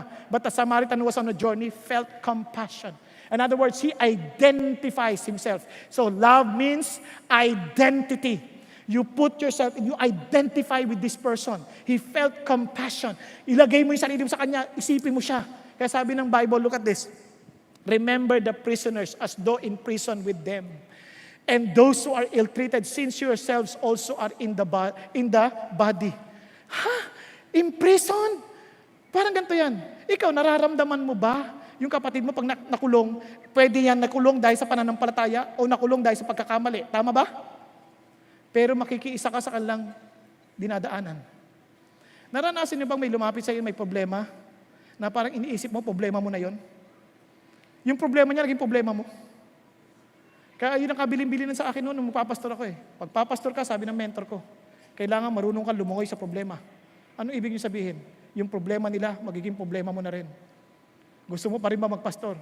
But the Samaritan who was on a journey felt compassion. In other words, he identifies himself. So love means identity. You put yourself, you identify with this person. He felt compassion. Ilagay mo yung sarili mo sa kanya, isipin mo siya. Kaya sabi ng Bible, look at this. Remember the prisoners as though in prison with them. And those who are ill-treated, since yourselves also are in the body. Ha? In prison? Parang ganito yan. Ikaw, nararamdaman mo ba yung kapatid mo pag nakulong, pwede yan nakulong dahil sa pananampalataya o nakulong dahil sa pagkakamali. Tama ba? Pero makikiisa ka sa kanilang dinadaanan. Naranasan niyo bang may lumapit sa iyo, may problema, na parang iniisip mo, problema mo na yon? Yung problema niya, naging problema mo. Kaya yun ang kabilin-bilinan sa akin noon nung magpapastor ako eh. Pag papastor ka, sabi ng mentor ko, kailangan marunong ka lumungoy sa problema. Ano ibig niyo sabihin? Yung problema nila, magiging problema mo na rin. Gusto mo pa rin ba magpastor?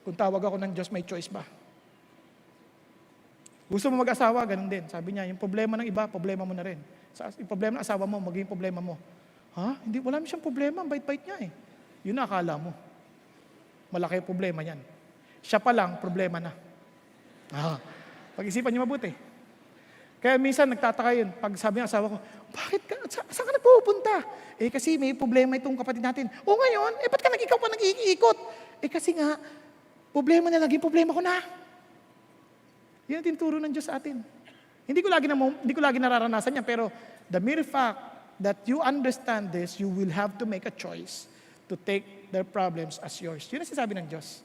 Kung tawag ako ng Diyos, may choice ba? Gusto mo mag-asawa? Ganun din. Sabi niya, yung problema ng iba, problema mo na rin. Yung problema ng asawa mo, magiging problema mo. Ha? Hindi, wala siyang problema. Ang bait-bait niya eh. Yun na akala mo. Malaki problema yan. Siya pa lang, problema na. Pag-isipan niyo mabuti. Kaya minsan nagtataka yun. Pag sabi ng asawa ko, bakit ka? Saan ka nagpupunta? Eh kasi may problema itong kapatid natin. O ngayon, ba't ka ikaw pa nag-iikot? Eh kasi nga, problema na lagi, problema ko na. Yan ang tinuturo ng Diyos sa atin. Hindi ko lagi nararanasan yan, pero the mere fact that you understand this, you will have to make a choice to take their problems as yours. Yun ang sinasabi ng Diyos.